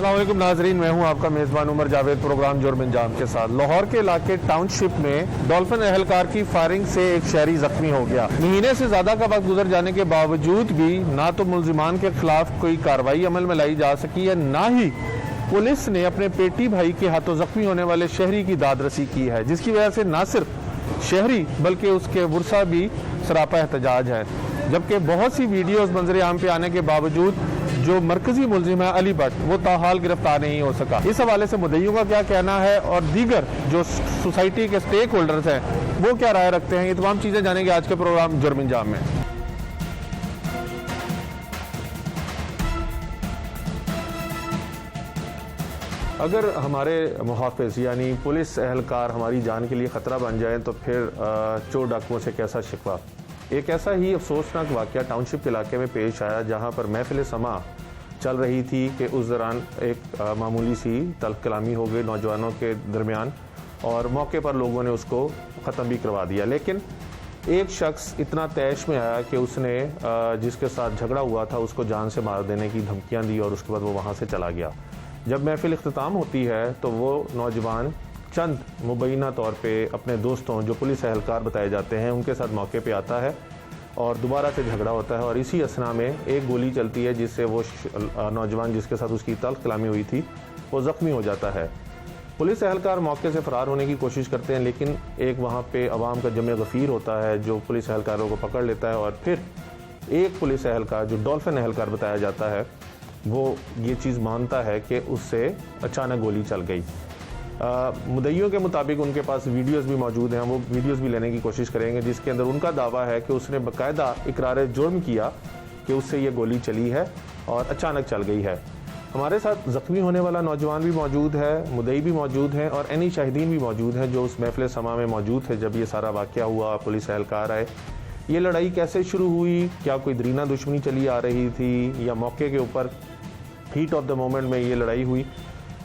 अस्सलाम वालेकुम नाजरीन, मैं हूं आपका मेज़बान उमर जावेद प्रोग्राम जुर्म अंजाम के साथ। लाहौर के इलाके टाउनशिप में डॉल्फिन एहलकार की फायरिंग से एक शहरी जख्मी हो गया। महीने से ज्यादा का वक्त गुजर जाने के बावजूद भी ना तो मुल्जिमान के खिलाफ कोई कार्रवाई अमल में लाई जा सकी है, ना ही पुलिस ने अपने पेटी भाई के हाथों जख्मी होने वाले शहरी की दादरसी की है, जिसकी वजह से न सिर्फ शहरी बल्कि उसके वर्सा भी सरापा एहतजाज है। जबकि बहुत सी वीडियोस मंजर आम पे आने के बावजूद जो मरकजी मुलजिम है अली भट्ट, वो ताहाल गिरफ्तार नहीं हो सका। इस हवाले से मुद्दईयों का क्या कहना है और दीगर जो सोसाइटी के स्टेक होल्डर्स हैं वो क्या राय रखते हैं, ये तमाम चीज़ें जानेंगे आज के प्रोग्राम जुर्म अंजाम में। अगर हमारे मुहाफ़िज़ यानी पुलिस एहलकार हमारी जान के लिए ख़तरा बन जाए तो फिर चोर डाकुओं से कैसा शिकवा। एक ऐसा ही अफसोसनाक वाक़या टाउनशिप इलाके में पेश आया, जहां पर महफिल समा चल रही थी कि उस दौरान एक मामूली सी तल्ख कलामी हो गई नौजवानों के दरमियान और मौके पर लोगों ने उसको ख़त्म भी करवा दिया। लेकिन एक शख्स इतना तैश में आया कि उसने जिसके साथ झगड़ा हुआ था उसको जान से मार देने की धमकियाँ दी और उसके बाद वो वहाँ से चला गया। जब महफिल इख्तिताम होती है तो वो नौजवान चंद मुबैना तौर पे अपने दोस्तों जो पुलिस एहलकार बताए जाते हैं उनके साथ मौके पे आता है और दोबारा से झगड़ा होता है और इसी असना में एक गोली चलती है जिससे वो नौजवान जिसके साथ उसकी तल्ख कलामी हुई थी वो ज़ख्मी हो जाता है। पुलिस एहलकार मौके से फ़रार होने की कोशिश करते हैं, लेकिन एक वहाँ पे अवाम का जमे गफ़ीर होता है जो पुलिस एहलकारों को पकड़ लेता है और फिर एक पुलिस एहलकार जो डॉल्फिन एहलकार बताया जाता है वो ये चीज़ मानता है कि उससे अचानक गोली चल गई। मुद्दईयों के मुताबिक उनके पास वीडियोस भी मौजूद हैं, वो वीडियोस भी लेने की कोशिश करेंगे जिसके अंदर उनका दावा है कि उसने बाकायदा इकरार जुर्म किया कि उससे ये गोली चली है और अचानक चल गई है। हमारे साथ ज़ख्मी होने वाला नौजवान भी मौजूद है, मुद्दई भी मौजूद हैं और एनी शाहिदीन भी मौजूद हैं जो उस महफिल समा में मौजूद थे जब ये सारा वाक़या हुआ, पुलिस एहलकार आए। ये लड़ाई कैसे शुरू हुई, क्या कोई दरीना दुश्मनी चली आ रही थी या मौके के ऊपर हीट ऑफ द मोमेंट में ये लड़ाई हुई।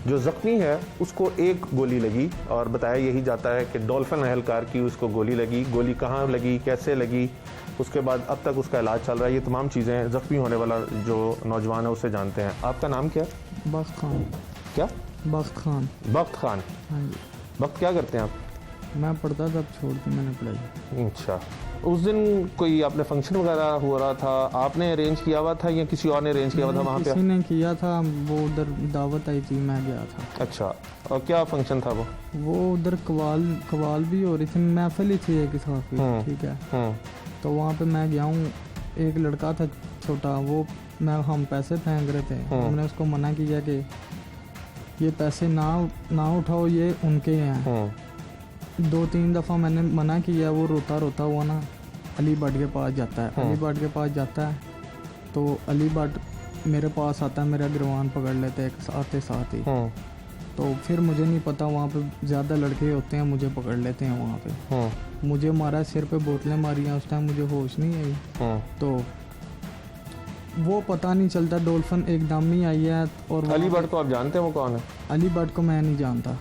जो ज़ख्मी है उसको एक गोली लगी और बताया यही जाता है कि डॉल्फिन एहलकार की उसको गोली लगी। गोली कहाँ लगी, कैसे लगी, उसके बाद अब तक उसका इलाज चल रहा है। ये तमाम चीज़ें ज़ख्मी होने वाला जो नौजवान है उससे जानते हैं। आपका नाम क्या है? बख्त खान। क्या? बख्त खान। बख्त खान। हाँ जी। बख्त क्या करते हैं आप? मैं पढ़ता था, अब छोड़ के मैंने पढ़ाई। अच्छा, उस दिन कोई आपने फंक्शन वगैरह हो रहा था, आपने अरेंज किया हुआ था या किसी और ने अरेंज किया हुआ था वहाँ पे? किसी ने किया था, वो उधर दावत आई थी, मैं गया था। अच्छा, और क्या फंक्शन था वो उधर कवाल भी हो रही थी, महफिल ही थी एक हिसाब की, ठीक है। तो वहाँ पे मैं गया हूँ, एक लड़का था छोटा, वो हम पैसे फेंक रहे थे, हमने उसको मना किया कि ये पैसे ना उठाओ, ये उनके हैं। 2-3 दफ़ा मैंने मना किया, वो रोता रोता हुआ ना अली भट्ट के पास जाता है। अली भट्ट के पास जाता है तो अली भट्ट मेरे पास आता है, मेरा गिरवान पकड़ लेते हैं आते साथ ही। तो फिर मुझे नहीं पता, वहाँ पे ज़्यादा लड़के होते हैं, मुझे पकड़ लेते हैं वहाँ पे। मुझे मारा, सिर पे बोतलें मारी हैं, उस टाइम मुझे होश नहीं आई। तो वो पता नहीं चलता, डॉल्फिन एकदम ही आई है। और अली भट्ट को आप जानते हैं वो कौन है? अली भट्ट को मैं नहीं जानता,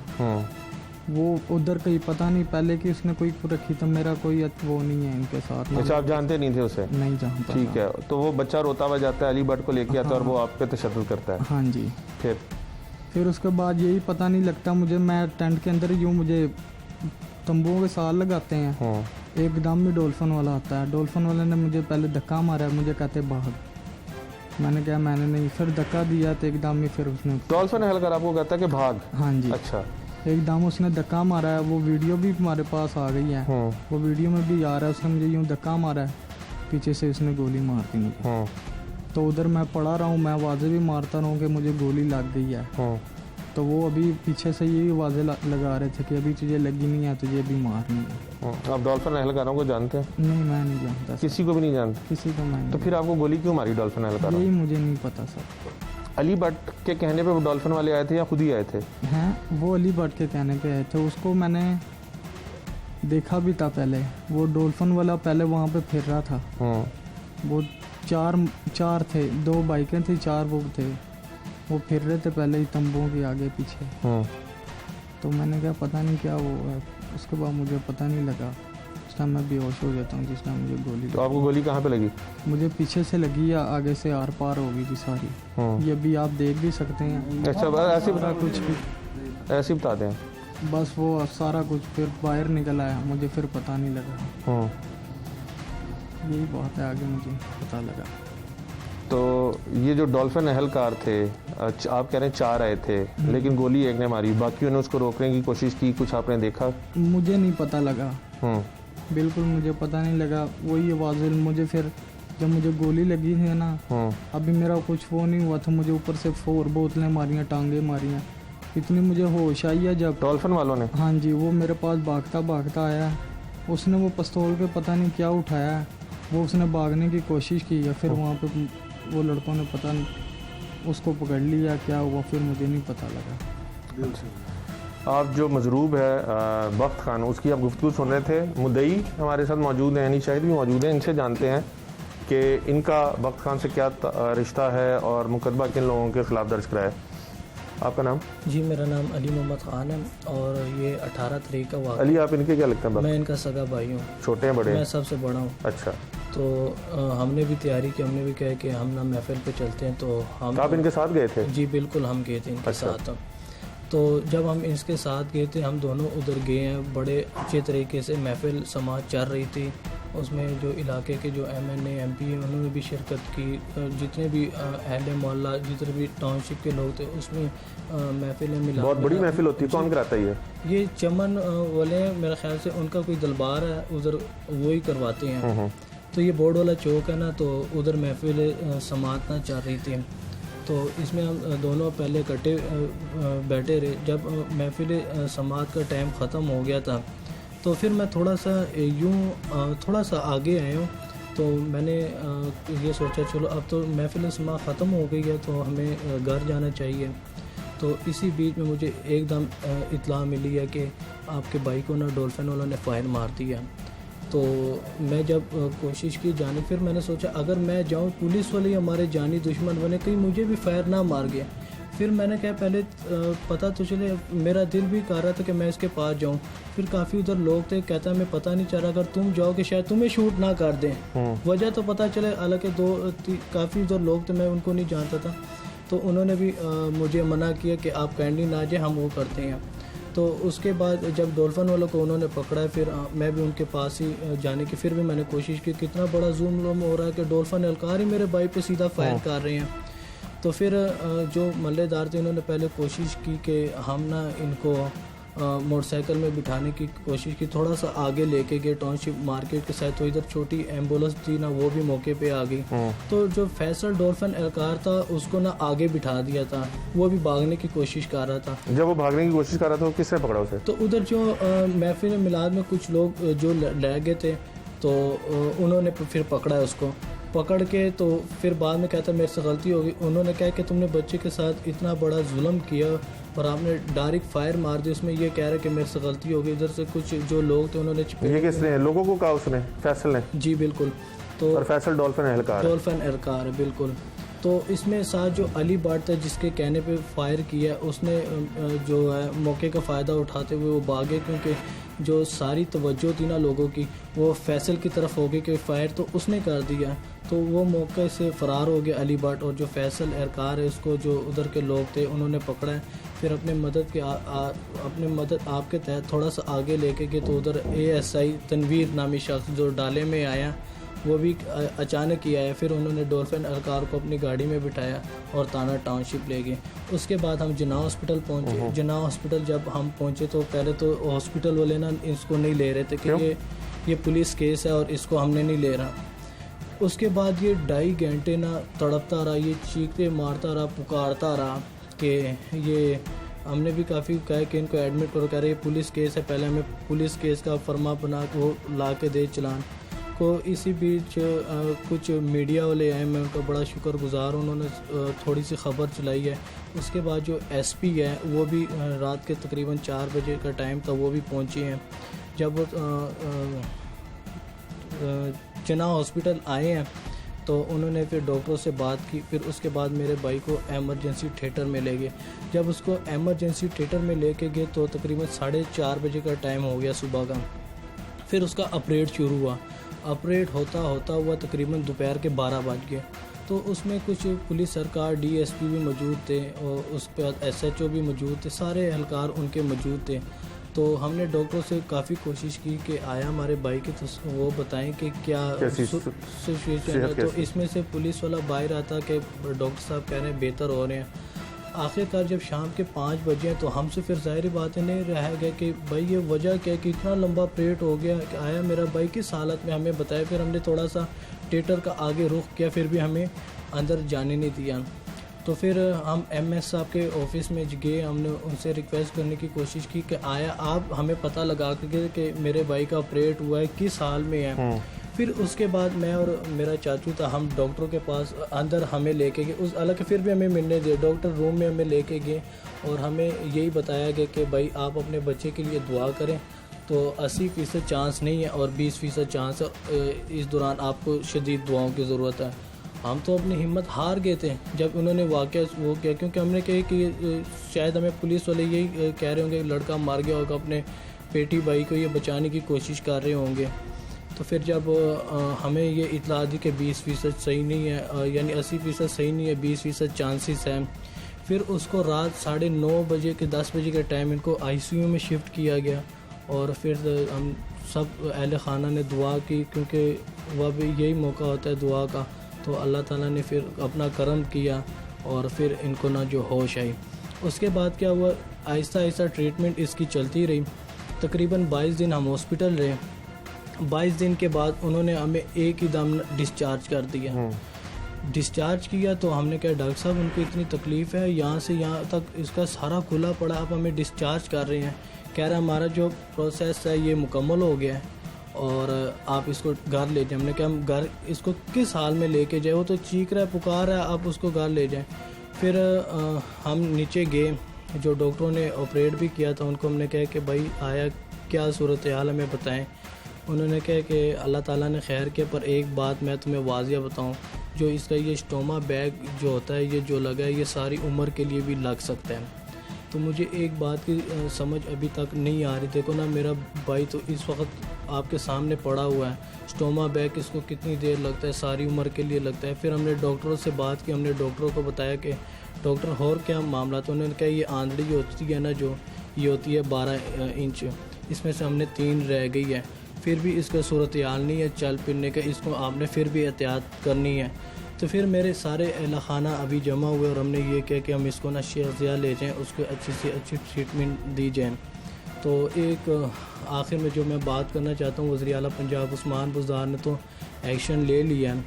वो उधर कहीं पता नहीं पहले कि उसने कोई रखी, तो मेरा कोई वो नहीं है इनके साथ। अच्छा, आप जानते नहीं थे उसे? नहीं जानता। ठीक है, तो वो बच्चा रोता हुआ जाता है, अली भट्ट को लेके आता है और वो आप पे तशद्दुद करता है। हाँ जी। फिर उसके बाद यही पता नहीं लगता मुझे, मैं टेंट के अंदर यूँ, मुझे तंबुओं के साल लगाते हैं, एकदम में डॉल्फिन वाला आता है। डॉल्फिन वाले ने मुझे पहले धक्का मारा, मुझे कहते भाग, मैंने कहा मैंने नहीं, फिर धक्का दिया तो एकदम ही फिर उसने डॉल्फिन एहलकार आपको कहता है कि भाग? हाँ जी। अच्छा, एकदम उसने धक्का मारा है, वो वीडियो भी हमारे पास आ गई है, वो वीडियो में भी आ रहा है, उसने मुझे यूँ धक्का मारा है, पीछे से उसने गोली मार दी मुझे। तो उधर मैं पड़ा रहा हूँ, मैं आवाज़ें भी मारता रहूँ कि मुझे गोली लग गई है। तो वो अभी पीछे से यही आवाज़ें लगा रहे थे कि अभी तुझे लगी नहीं है, तुझे भी मारनी है। आप डॉल्फिन एहलकारों को जानते हैं? नहीं, मैं नहीं जानता। किसी को भी नहीं जानते? किसी को मैं नहीं। तो फिर आपको गोली क्यों मारी डॉल्फिन एहलकार? यही मुझे नहीं पता सर। अली भट्ट के कहने पे वो डॉल्फिन वाले आए थे या खुद ही आए थे? हैं, वो अली भट्ट के कहने पे आए थे। उसको मैंने देखा भी था पहले, वो डॉल्फिन वाला पहले वहाँ पे फिर रहा था। वो चार थे, 2 बाइकें थी, 4 वो थे, वो फिर रहे थे पहले ही तंबुओं के आगे पीछे। तो मैंने कहा पता नहीं क्या वो है, उसके बाद मुझे पता नहीं लगा। उस टाइम मैं बेहोश हो जाता हूँ जिस टाइम मुझे गोली तो आपको गोली कहाँ पे लगी? मुझे पीछे से लगी या आगे से आर पार हो गई थी सारी। ये भी आप देख भी सकते हैं। अच्छा, बस ऐसे सारा कुछ भी ऐसे बता दें। बस वो सारा कुछ फिर बाहर निकल आया, मुझे फिर पता नहीं लगा। यही बात है, आगे मुझे पता लगा। तो ये जो डॉल्फिन एहलकार थे, आप कह रहे हैं 4 आए थे, लेकिन गोली एक ने मारी, बाकियों ने उसको रोकने की कोशिश की, कुछ आपने देखा? मुझे नहीं पता लगा, बिल्कुल मुझे पता नहीं लगा। वही आवाज़ मुझे फिर जब मुझे गोली लगी थी ना, अभी मेरा कुछ वो नहीं हुआ था, मुझे ऊपर से 4 बोतलें मारियाँ, टांगे मारियाँ, इतनी मुझे होश आई है जब डॉल्फिन वालों ने। हाँ जी, वो मेरे पास भागता भागता आया, उसने वो पिस्तौल पे पता नहीं क्या उठाया, वो उसने भागने की कोशिश की है। फिर वहाँ पे वो लड़कों ने पता नहीं उसको पकड़ लिया, क्या हुआ फिर मुझे नहीं पता लगा। आप जो मजरूब है बख्त खान, उसकी आप गुफ्तगू सुन रहे थे। मुद्दई हमारे साथ मौजूद हैं, यानी शाहिद भी मौजूद हैं। इनसे जानते हैं कि इनका बख्त खान से क्या रिश्ता है और मुकदमा किन लोगों के खिलाफ दर्ज कराया है। आपका नाम? जी, मेरा नाम अली मोहम्मद ख़ान है और ये 18 तारीख का वाक़या। अली, आप इनके क्या लगते हैं? मैं इनका सगा भाई हूँ। छोटे हैं, बड़े हैं? मैं सबसे बड़ा हूँ। अच्छा। तो हमने भी तैयारी की, हमने भी कहा कि हम ना महफिल पे चलते हैं, तो हम आप इनके साथ गए थे? जी बिल्कुल, हम गए थे इनके साथ। तो जब हम इसके साथ गए थे, हम दोनों उधर गए हैं, बड़े अच्छे तरीके से महफिल समाज चल रही थी। उसमें जो इलाके के जो MNA MP हैं उन्होंने भी शिरकत की, जितने भी अहले मोहल्ला, जितने भी टाउनशिप के लोग थे, उसमें महफिलें मिला। बहुत बड़ी महफिल होती है, कौन कराता है ये चमन वाले मेरे ख्याल से उनका कोई दरबार है उधर, वो ही करवाते हैं। तो ये बोर्ड वाला चौक है ना, तो उधर महफिल समात ना चल रही थी। तो इसमें हम दोनों पहले इकट्ठे बैठे रहे। जब महफिल समात का टाइम ख़त्म हो गया था, तो फिर मैं थोड़ा सा आगे आया हूँ। तो मैंने ये सोचा चलो अब तो महफिल समात ख़त्म हो गई है, तो हमें घर जाना चाहिए। तो इसी बीच में मुझे एकदम इत्तला मिली है कि आपके भाई को ना डॉल्फिन वालों ने फायर मार दिया। तो मैं जब कोशिश की जाने, फिर मैंने सोचा अगर मैं जाऊं, पुलिस वाले हमारे जानी दुश्मन बने, कहीं मुझे भी फायर ना मार गया। फिर मैंने कहा पहले पता तो चले, मेरा दिल भी कर रहा था कि मैं इसके पास जाऊं। फिर काफ़ी उधर लोग थे, कहता मैं पता नहीं चल रहा, अगर तुम जाओगे शायद तुम्हें शूट ना कर दें। वजह तो पता चले, हालांकि काफ़ी उधर लोग थे, मैं उनको नहीं जानता था। तो उन्होंने भी मुझे मना किया कि आप कैंडी ना जाए, हम वो करते हैं। तो उसके बाद जब डॉल्फिन वालों को उन्होंने पकड़ा, फिर मैं भी उनके पास ही जाने की फिर भी मैंने कोशिश की। कितना बड़ा जुल्म हो रहा है कि डॉल्फिन एहलकार ही मेरे भाई पे सीधा फायर कर रहे हैं। तो फिर जो मल्लेदार थे उन्होंने पहले कोशिश की कि हम ना इनको मोटरसाइकिल में बिठाने की कोशिश की, थोड़ा सा आगे लेके गए टाउनशिप मार्केट के साथ। तो इधर छोटी एम्बुलेंस थी ना, वो भी मौके पे आ गई। तो जो फैसल डॉल्फिन एहलकार था उसको ना आगे बिठा दिया था, वो भी भागने की कोशिश कर रहा था। जब वो भागने की कोशिश कर रहा था, वो किसने पकड़ा उसे? तो उधर जो महफिल मिलाद में कुछ लोग जो ले गए थे, तो उन्होंने फिर पकड़ा उसको। पकड़ के तो फिर बाद में कहता मेरे से गलती होगी। उन्होंने कहा कि तुमने बच्चे के साथ इतना बड़ा जुल्म किया और आपने डायरेक्ट फायर मार दी। उसमें ये कह रहा है कि मेरे से गलती होगी। इधर से कुछ जो लोग थे उन्होंने ये किसने लोगों को कहा? उसने, फैसल ने? जी बिल्कुल। तो और फैसल डॉल्फिन एहलकार है बिल्कुल। तो इसमें साथ जो अली बाट था जिसके कहने पे फायर किया, उसने जो है मौके का फ़ायदा उठाते हुए वो भागे, क्योंकि जो सारी तवज्जो थी ना लोगों की वो फैसल की तरफ हो गई कि फायर तो उसने कर दिया। तो वो मौके से फ़रार हो गया अली बाट। और जो फैसल एहलकार है उसको जो उधर के लोग थे उन्होंने पकड़ा है। फिर अपने मदद आपके तहत थोड़ा सा आगे लेके गए, तो उधर ASI तनवीर नामी शख्स जो डाले में आया, वो भी अचानक ही आया। फिर उन्होंने डॉल्फिन एहलकार को अपनी गाड़ी में बिठाया और ताना टाउनशिप ले गए। उसके बाद हम जिन्ना हॉस्पिटल पहुंचे। जिन्ना हॉस्पिटल जब हम पहुंचे तो पहले तो हॉस्पिटल वाले ना इसको नहीं ले रहे थे कि ये पुलिस केस है और इसको हमने नहीं ले रहा। उसके बाद ये 2.5 घंटे ना तड़पता रहा, ये चीखते मारता रहा, पुकारता रहा कि ये हमने भी काफ़ी कहा कि इनको एडमिट करो। कह रहे ये पुलिस केस है, पहले हमें पुलिस केस का फरमा बना के वो ला के दे चलान को। इसी बीच कुछ मीडिया वाले आए, मैं उनका बड़ा शुक्रगुजार, उन्होंने थोड़ी सी खबर चलाई है। उसके बाद जो SP है वो भी रात के तकरीबन 4 बजे का टाइम था, वो भी पहुंचे हैं। जब जिन्ना हॉस्पिटल आए हैं तो उन्होंने फिर डॉक्टरों से बात की। फिर उसके बाद मेरे भाई को एमरजेंसी थिएटर में ले गए। जब उसको एमरजेंसी थिएटर में लेके गए तो तकरीबन 4:30 बजे का टाइम हो गया सुबह का। फिर उसका ऑपरेट शुरू हुआ। ऑपरेट होता हुआ तकरीबन दोपहर के 12 बज गए। तो उसमें कुछ पुलिस सरकार DSP भी मौजूद थे और उस पर SHO भी मौजूद थे, सारे एहलकार उनके मौजूद थे। तो हमने डॉक्टरों से काफ़ी कोशिश की कि आया हमारे भाई की तो वो बताएं कि क्या सिचुएशन है। तो इसमें से पुलिस वाला बाहर आता कि डॉक्टर साहब कह रहे हैं बेहतर हो रहे हैं। आखिरकार जब शाम के 5 बजे हैं तो हमसे फिर ज़ाहिर बात नहीं रह गया कि भाई ये वजह क्या है कि इतना लंबा ऑपरेट हो गया कि आया मेरा भाई किस हालत में, हमें बताया। फिर हमने थोड़ा सा थिएटर का आगे रुख किया, फिर भी हमें अंदर जाने नहीं दिया। तो फिर हम MS साहब के ऑफिस में गए, हमने उनसे रिक्वेस्ट करने की कोशिश की कि आया आप हमें पता लगा के कि मेरे भाई का ऑपरेट हुआ है, किस हाल में है। फिर उसके बाद मैं और मेरा चाचू था, हम डॉक्टरों के पास अंदर हमें लेके गए। उस हालांकि फिर भी हमें मिलने दिए, डॉक्टर रूम में हमें लेके गए और हमें यही बताया गया कि भाई आप अपने बच्चे के लिए दुआ करें। तो 80% चांस नहीं है और 20% चांस है, इस दौरान आपको शदीद दुआओं की ज़रूरत है। हम तो अपनी हिम्मत हार गए थे जब उन्होंने वाक़या वो किया, क्योंकि हमने कहा कि शायद हमें पुलिस वाले यही कह रहे होंगे लड़का मार गया होगा, अपने बेटी भाई को ये बचाने की कोशिश कर रहे होंगे। तो फिर जब हमें ये इतला दी कि 20% सही नहीं है, यानी 80% सही नहीं है, 20% चांसेस हैं। फिर उसको रात 9:30 बजे के 10 बजे के टाइम इनको ICU में शिफ्ट किया गया। और फिर हम सब अहले खाना ने दुआ की, क्योंकि वह भी यही मौका होता है दुआ का। तो अल्लाह ताला ने फिर अपना करम किया और फिर इनको ना जो होश आई। उसके बाद क्या हुआ, आहिस्ता आहिस्ता ट्रीटमेंट इसकी चलती रही। तकरीबन 22 दिन हम हॉस्पिटल रहे। 22 दिन के बाद उन्होंने हमें एक ही दम डिस्चार्ज कर दिया। डिस्चार्ज किया तो हमने कहा डॉक्टर साहब उनको इतनी तकलीफ़ है, यहाँ से यहाँ तक इसका सारा खुला पड़ा, आप हमें डिस्चार्ज कर रहे हैं। कह रहा हमारा जो प्रोसेस है ये मुकम्मल हो गया है और आप इसको घर ले जाएं। हमने कहा हम घर इसको किस हाल में लेके जाए, वो तो चीख रहा है, पुकार रहा है, आप उसको घर ले जाएं। फिर हम नीचे गए, जो डॉक्टरों ने ऑपरेट भी किया था उनको हमने कहा कि भाई आया क्या सूरत हाल हमें बताएं। उन्होंने कहा कि अल्लाह ताला ने खैर किया, पर एक बात मैं तुम्हें वाजिया बताऊं, जो इसका ये स्टोमा बैग जो होता है, ये जो लगा है, ये सारी उम्र के लिए भी लग सकता है। तो मुझे एक बात की समझ अभी तक नहीं आ रही। देखो ना, मेरा भाई तो इस वक्त आपके सामने पड़ा हुआ है, स्टोमा बैग इसको कितनी देर लगता है, सारी उम्र के लिए लगता है। फिर हमने डॉक्टरों से बात की, हमने डॉक्टरों को बताया कि डॉक्टर और क्या मामला, तो उन्होंने कहा ये आंधड़ी होती है ना, जो ये होती है 12 इंच, इसमें से हमने 3 रह गई है। फिर भी इसका सूरत हाल नहीं है चल फिरने का, इसको आपने फिर भी एहतियात करनी है। तो फिर मेरे सारे अहल खाना अभी जमा हुए और हमने ये किया कि हम इसको ना शेख ज़िया ले जाएँ, उसको अच्छी से अच्छी ट्रीटमेंट दी जाए। तो एक आखिर में जो मैं बात करना चाहता हूँ, वज़ीर आला पंजाब उस्मान बुज़दार ने तो एक्शन ले लिया है,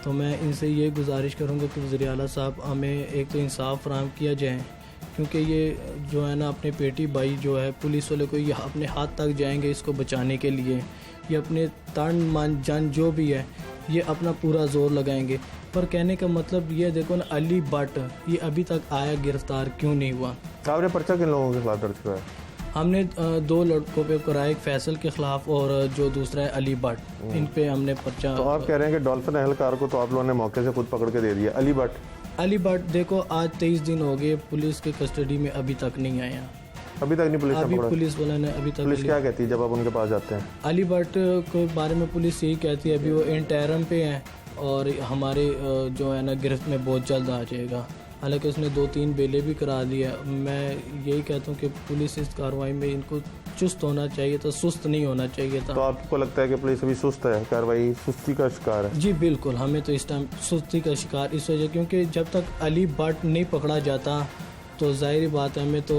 तो मैं इनसे ये गुजारिश करूँगा कि वज़ीर आला साहब हमें एक तो इंसाफ फराहम किया जाए, क्योंकि ये जो है ना अपने पेटी भाई जो है, पुलिस वाले को ये अपने हाथ तक जाएंगे इसको बचाने के लिए, ये अपने तन मन जन जो भी है ये अपना पूरा जोर लगाएंगे। पर कहने का मतलब ये देखो ना, अली भट्ट ये अभी तक आया, गिरफ्तार क्यों नहीं हुआ? आपने पर्चा किन लोगों के खिलाफ दर्ज कराया? हमने 2 लड़कों पे कराया, एक फैसल के खिलाफ और जो दूसरा है अली भट्ट, इन पे हमने पर्चा। तो आप कह रहे हैं कि डॉल्फिन एहलकार को तो आप लोगों ने मौके से खुद पकड़ के दे दिया। अली भट्ट देखो आज 23 दिन हो गए पुलिस के कस्टडी में, अभी तक नहीं आया, अभी तक नहीं पुलिस ने पकड़ा। पुलिस वाला ने अभी तक। पुलिस क्या कहती है जब आप उनके पास जाते हैं? अली भट्ट के बारे में पुलिस यही कहती है अभी वो इंटरम पे हैं और हमारे जो है ना गिरफ्त में बहुत जल्द आ जाएगा। हालांकि उसने 2-3 बेले भी करा दिया। मैं यही कहता हूँ कि पुलिस इस कार्रवाई में इनको चुस्त होना चाहिए था, सुस्त नहीं होना चाहिए था। तो आपको लगता है कि पुलिस अभी सुस्त है, कार्रवाई सुस्ती का शिकार है? जी बिल्कुल, हमें तो इस टाइम सुस्ती का शिकार इस वजह, क्योंकि जब तक अली भट्ट नहीं पकड़ा जाता तो जाहिर बात है हमें तो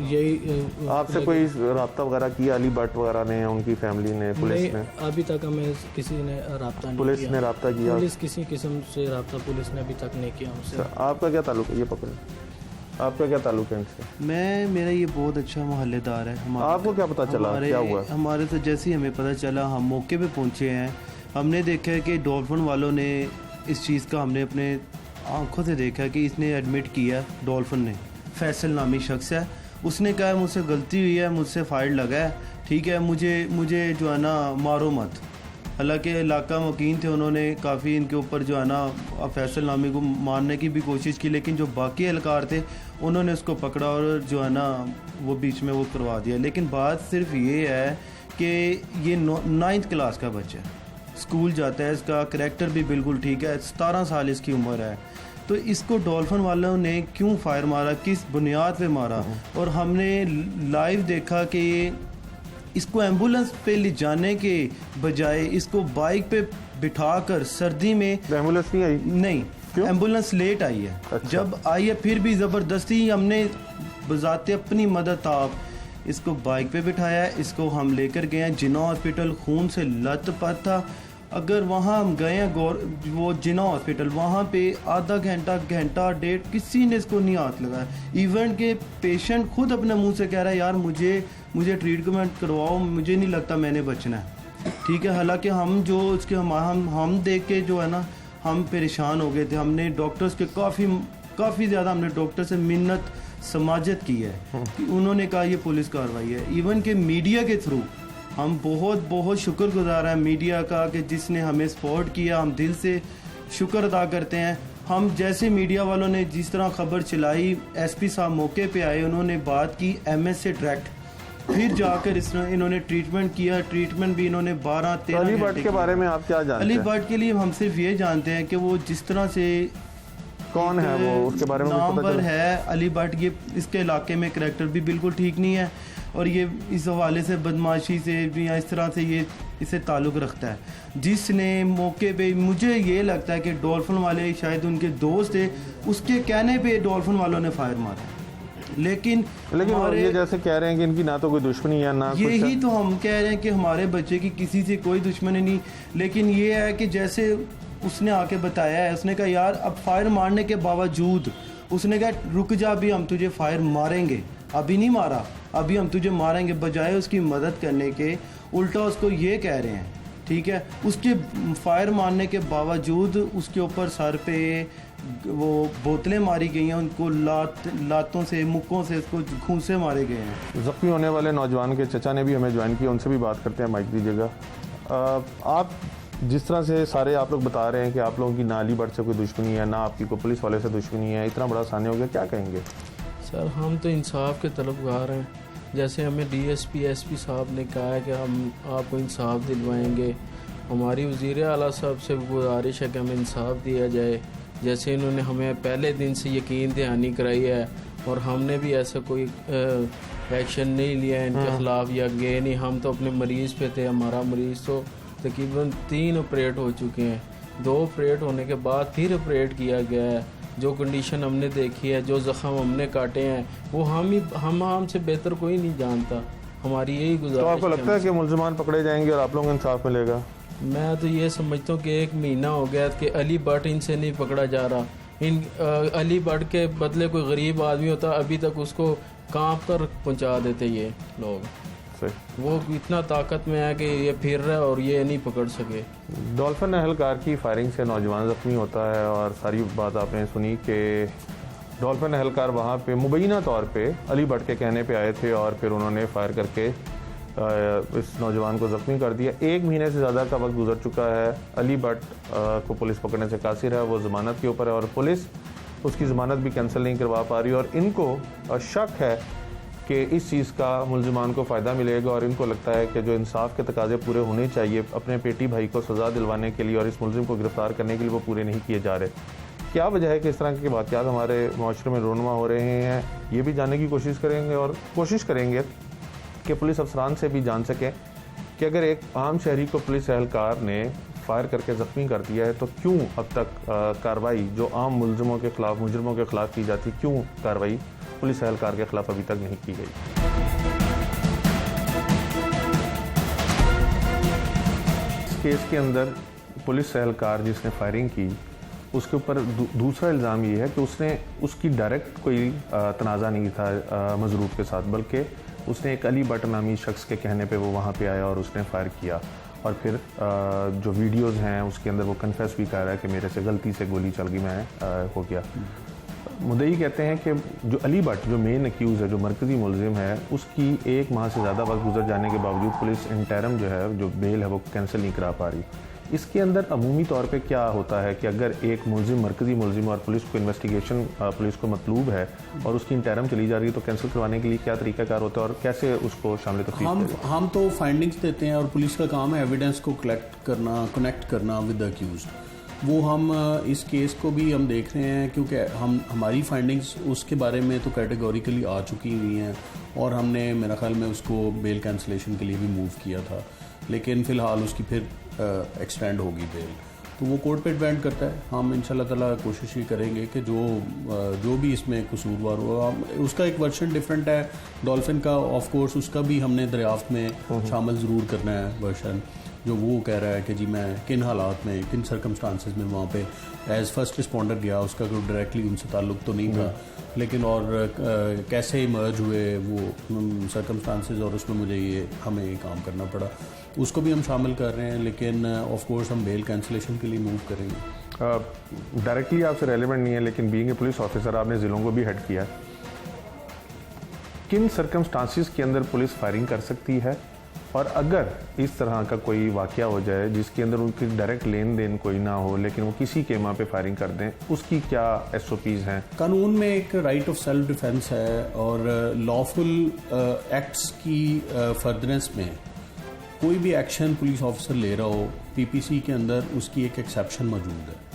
यही। आपसे कोई राब्ता वगैरह किया अली भट्ट वगैरह ने, उनकी फैमिली ने, पुलिस ने? अभी तक हमें किसी ने राब्ता नहीं किया। पुलिस ने राब्ता किया? पुलिस किसी किस्म से राब्ता पुलिस ने अभी तक नहीं किया हमसे। आपका क्या ताल्लुक है? ये पकड़े, आपका क्या ताल्लुक है इनसे? मेरा ये बहुत अच्छा मोहल्लेदार है। आपको क्या पता चला, क्या हुआ? हमारे तो जैसे ही हमें पता चला हम मौके पे पहुंचे हैं। हमने देखा है कि डॉल्फिन वालों ने इस चीज़ का, हमने अपने आंखों से देखा कि इसने एडमिट किया, डॉल्फिन ने, फैसल नामी शख्स है, उसने कहा मुझसे गलती हुई है, मुझसे फाइल लगा है, ठीक है, मुझे जो है ना मारो मत। हालांकि इलाका मकीन थे, उन्होंने काफ़ी इनके ऊपर जो है ना फैसल नामी को मारने की भी कोशिश की, लेकिन जो बाकी एहलकार थे उन्होंने उसको पकड़ा और जो है ना वो बीच में वो करवा दिया। लेकिन बात सिर्फ ये है कि ये 9th क्लास का बच्चा है, स्कूल जाता है, इसका करैक्टर भी बिल्कुल ठीक है, 17 साल इसकी उम्र है, तो इसको डॉल्फिन वालों ने क्यों फायर मारा, किस बुनियाद पे मारा? और हमने लाइव देखा कि इसको एम्बुलेंस पे ले जाने के बजाय इसको बाइक पे बिठाकर सर्दी में, एम्बुलेंस नहीं आई? नहीं, एम्बुलेंस लेट आई है। अच्छा। जब आई है फिर भी ज़बरदस्ती हमने बजाते अपनी मदद आप इसको बाइक पे बिठाया है, इसको हम लेकर गए हैं जिन्ना हॉस्पिटल, खून से लथपथ था। अगर वहाँ हम गए हैं वो जिन्ना हॉस्पिटल, वहाँ पे आधा घंटा डेढ़ किसी ने इसको नहीं हाथ लगाया। इवन के पेशेंट खुद अपने मुंह से कह रहा है यार मुझे ट्रीटमेंट करवाओ, मुझे नहीं लगता मैंने बचना है। ठीक है, हालांकि हम जो उसके हम देख के जो है ना हम परेशान हो गए थे। हमने डॉक्टर्स के काफ़ी ज़्यादा हमने डॉक्टर से मिन्नत समाजत की है कि उन्होंने कहा ये पुलिस कार्रवाई है। इवन के मीडिया के थ्रू हम बहुत शुक्रगुजार हैं मीडिया का कि जिसने हमें सपोर्ट किया, हम दिल से शुक्र अदा करते हैं। हम जैसे मीडिया वालों ने जिस तरह खबर चलाई, एसपी साहब मौके पे आए, उन्होंने बात की एमएस से डायरेक्ट, फिर जाकर इन्होंने ट्रीटमेंट किया। ट्रीटमेंट भी इन्होंने 12-13 अली भट्ट के बारे में आप क्या जानते हैं? अली भट्ट के लिए हम सिर्फ ये जानते हैं कि वो जिस तरह से कौन है वो, उसके बारे में नामवर है अली भट्ट, ये इसके इलाके में करैक्टर भी बिल्कुल ठीक नहीं है और ये इस हवाले से बदमाशी से या इस तरह से ये इससे ताल्लुक़ रखता है। जिसने मौके पे, मुझे ये लगता है कि डॉल्फिन वाले शायद उनके दोस्त थे, उसके कहने पे डॉल्फिन वालों ने फायर मारा। लेकिन ये जैसे कह रहे हैं कि इनकी ना तो कोई दुश्मनी है ना यही कुछ, तो हम कह रहे हैं कि हमारे बच्चे की किसी से कोई दुश्मनी नहीं। लेकिन ये है कि जैसे उसने आके बताया है, उसने कहा यार अब फायर मारने के बावजूद उसने कहा रुक जा, अभी हम तुझे फायर मारेंगे, अभी नहीं मारा, अभी हम तुझे मारेंगे, बजाय उसकी मदद करने के उल्टा उसको ये कह रहे हैं। ठीक है, उसके फायर मारने के बावजूद उसके ऊपर सर पे वो बोतलें मारी गई हैं, उनको लातों से, मुक्कों से उसको घूंसे मारे गए हैं। जख्मी होने वाले नौजवान के चचा ने भी हमें ज्वाइन किया, उनसे भी बात करते हैं। माइक दीजिएगा। आप जिस तरह से सारे आप लोग बता रहे हैं कि आप लोगों की ना अली भट्ट से कोई दुश्मनी है, ना आपकी कोई पुलिस वाले से दुश्मनी है, इतना बड़ा सामने हो गया, क्या कहेंगे? सर हम तो इंसाफ के तलबगार हैं। जैसे हमें डीएसपी एसपी साहब ने कहा है कि हम आपको इंसाफ दिलवाएंगे, हमारी वज़ीर आला साहब से गुजारिश है कि हमें इंसाफ दिया जाए। जैसे इन्होंने हमें पहले दिन से यकीन दहानी कराई है और हमने भी ऐसा कोई एक्शन नहीं लिया इनके ख़िलाफ़ या गए नहीं। हम तो अपने मरीज़ पे थे, हमारा मरीज़ तो तकरीबन 3 ऑपरेट हो चुके हैं, 2 ऑपरेट होने के बाद फिर ऑपरेट किया गया है। जो कंडीशन हमने देखी है, जो ज़ख़म हमने काटे हैं, वो हमसे बेहतर कोई नहीं जानता। हमारी यही गुजारिश। तो आपको लगता है कि मुल्ज़िमान पकड़े जाएंगे और आप लोगों को इंसाफ मिलेगा? मैं तो ये समझता हूँ कि 1 महीना हो गया कि अली भट्ट इनसे नहीं पकड़ा जा रहा। अली भट्ट के बदले कोई गरीब आदमी होता अभी तक उसको कांप कर पहुँचा देते ये लोग। वो इतना ताकत में है कि ये फिर रहा है और ये नहीं पकड़ सके। डॉल्फिन एहलकार की फायरिंग से नौजवान जख्मी होता है और सारी बात आपने सुनी कि डॉल्फिन एहलकार वहाँ पे मुबैना तौर पे अली भट्ट के कहने पे आए थे और फिर उन्होंने फायर करके इस नौजवान को ज़ख्मी कर दिया। 1 महीने से ज़्यादा का वक्त गुजर चुका है। अली भट्ट को पुलिस पकड़ने से कासिर है, वो ज़मानत के ऊपर है और पुलिस उसकी ज़मानत भी कैंसिल नहीं करवा पा रही और इनको शक है कि इस चीज़ का मुल्ज़िमान को फ़ायदा मिलेगा और इनको लगता है कि जो इंसाफ के तकाजे पूरे होने चाहिए अपने पेटी भाई को सज़ा दिलवाने के लिए और इस मुल्ज़िम को गिरफ़्तार करने के लिए वो पूरे नहीं किए जा रहे। क्या वजह है कि इस तरह के वाक़यात हमारे माशरे में रोनमा हो रहे हैं, ये भी जानने की कोशिश करेंगे और कोशिश करेंगे कि पुलिस अफसरान से भी जान सकें कि अगर एक आम शहरी को पुलिस एहलकार ने फायर करके ज़ख्मी कर दिया है तो क्यों अब तक कार्रवाई जो आम मुल्ज़िमों के ख़िलाफ़, मुजरिमों के ख़िलाफ़ की जाती, क्यों कार्रवाई पुलिस एहलकार के ख़िलाफ़ अभी तक नहीं की गई। इस केस के अंदर पुलिस एहलकार जिसने फायरिंग की उसके ऊपर दूसरा इल्ज़ाम ये है कि उसने उसकी डायरेक्ट कोई तनाज़ा नहीं था मजरूब के साथ, बल्कि उसने एक अली भट्ट नामी शख्स के कहने पे वो वहाँ पे आया और उसने फायर किया और फिर जो वीडियोज़ हैं उसके अंदर वो कन्फेस भी कर रहा है कि मेरे से गलती से गोली चल गई, मैं हो गया। मुद्दई कहते हैं कि जो अली भट्ट जो मेन एक्यूज़ है, जो मरकज़ी मुल्ज़िम है, उसकी 1 माह से ज़्यादा वक्त गुजर जाने के बावजूद पुलिस इंटरम जो है, जो बेल है, वो कैंसिल नहीं करा पा रही। इसके अंदर अमूमी तौर पे क्या होता है कि अगर एक मुलजिम मरकज़ी मुलजिम और पुलिस को इन्वेस्टिगेशन पुलिस को मतलूब है और उसकी इंटरम चली जा रही है तो कैंसिल करवाने के लिए क्या तरीकाकार होता है और कैसे उसको शामिल हम तो फाइंडिंग्स देते हैं और पुलिस का काम है एविडेंस को कलेक्ट करना, कनेक्ट करना विद द अक्यूज्ड। वो हम इस केस को भी हम देख रहे हैं क्योंकि हमारी फाइंडिंग्स उसके बारे में तो कैटेगोरिकली आ चुकी हुई हैं और हमने मेरा ख्याल में उसको बेल कैंसिलेशन के लिए भी मूव किया था, लेकिन फ़िलहाल उसकी फिर एक्सटेंड होगी बेल, तो वो कोर्ट पे डिपेंड करता है। हम इंशाल्लाह ताला कोशिश ये करेंगे कि जो भी इसमें कसूरवार हुआ, उसका एक वर्जन डिफरेंट है डॉल्फिन का, ऑफ कोर्स उसका भी हमने दरियाफ्त में शामिल ज़रूर करना है वर्जन, जो वो कह रहा है कि जी मैं किन हालात में, किन सर्कमस्टांसेस में वहाँ पे एज फर्स्ट रिस्पॉन्डर गया, उसका कोई डायरेक्टली उनसे ताल्लुक़ तो नहीं था, लेकिन और कैसे इमर्ज हुए वो सर्कमस्टांसेस और उसमें मुझे ये हमें ये काम करना पड़ा, उसको भी हम शामिल कर रहे हैं, लेकिन ऑफ कोर्स हम बेल कैंसिलेशन के लिए मूव करेंगे। डायरेक्टली आपसे रेलिवेंट नहीं है, लेकिन बीइंग ए पुलिस ऑफिसर आपने ज़िलों को भी हेड किया, किन सर्कमस्टांसिस के अंदर पुलिस फायरिंग कर सकती है और अगर इस तरह का कोई वाकया हो जाए जिसके अंदर उनकी डायरेक्ट लेन देन कोई ना हो लेकिन वो किसी के वहाँ पे फायरिंग कर दें, उसकी क्या SOPs हैं? कानून में एक राइट ऑफ सेल्फ डिफेंस है और लॉफुल एक्ट्स की फर्दरेंस में कोई भी एक्शन पुलिस ऑफिसर ले रहा हो, PPC के अंदर उसकी एक एक्सेप्शन मौजूद है।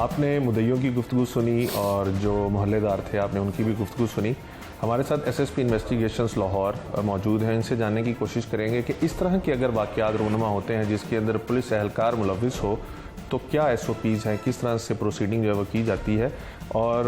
आपने मुद्दइयों की गुफ्तगू सुनी और जो मोहल्लेदार थे आपने उनकी भी गुफ्तगू सुनी। हमारे साथ SSP इन्वेस्टिगेशंस लाहौर मौजूद हैं, इनसे जानने की कोशिश करेंगे कि इस तरह के अगर वाक़यात रूनुमा होते हैं जिसके अंदर पुलिस एहलकार मुलव्विस हो तो क्या SOPs हैं, किस तरह से प्रोसीडिंग जो है वो की जाती है, और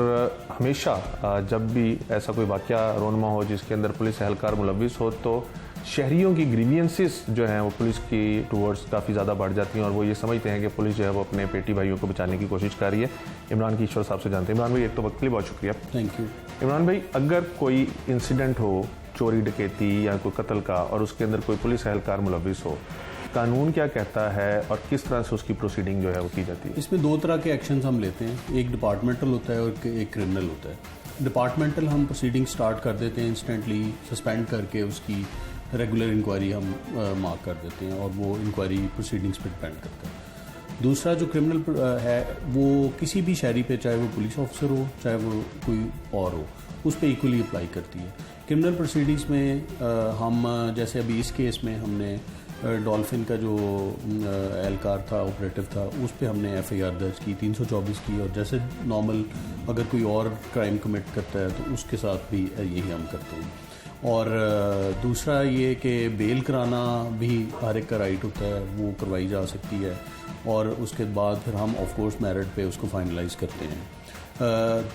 हमेशा जब भी ऐसा कोई वाक़या रूनुमा हो जिसके अंदर पुलिस एहलकार मुलव्विस हो तो शहरियों की ग्रीवियंसेस जो हैं वो पुलिस की टूवर्ड्स काफ़ी ज़्यादा बढ़ जाती हैं और वो ये समझते हैं कि पुलिस जो है वो अपने पेटी भाइयों को बचाने की कोशिश कर रही है। इमरान कीश्वर साहब से जानते हैं। इमरान भाई, एक तो वक्त के लिए बहुत शुक्रिया। Thank you. इमरान भाई, अगर कोई इंसिडेंट हो चोरी डकैती या कोई कत्ल का और उसके अंदर कोई पुलिस एहलकार मुलव्विस हो, कानून क्या कहता है और किस तरह से उसकी प्रोसीडिंग जो है वो की जाती है? इसमें दो तरह के एक्शंस हम लेते हैं, एक डिपार्टमेंटल होता है और एक क्रिमिनल होता है। डिपार्टमेंटल हम प्रोसीडिंग स्टार्ट कर देते हैं इंस्टेंटली, सस्पेंड करके उसकी रेगुलर इंक्वायरी हम मार्क कर देते हैं और वो इंक्वायरी प्रोसीडिंग्स पे डिपेंड करता है। दूसरा जो क्रिमिनल है वो किसी भी शहरी पे, चाहे वो पुलिस ऑफिसर हो चाहे वो कोई और हो, उस पर इक्वली अप्लाई करती है। क्रिमिनल प्रोसीडिंग्स में हम जैसे अभी इस केस में हमने डॉल्फिन का जो एहलकार था, ऑपरेटिव था, उस पर हमने FIR दर्ज की 324 की, और जैसे नॉर्मल अगर कोई और क्राइम कमिट करता है तो उसके साथ भी यही हम करते हैं। और दूसरा ये कि बेल कराना भी हर एक का राइट होता है, वो करवाई जा सकती है, और उसके बाद फिर हम ऑफ कोर्स मेरिट पे उसको फाइनलाइज करते हैं।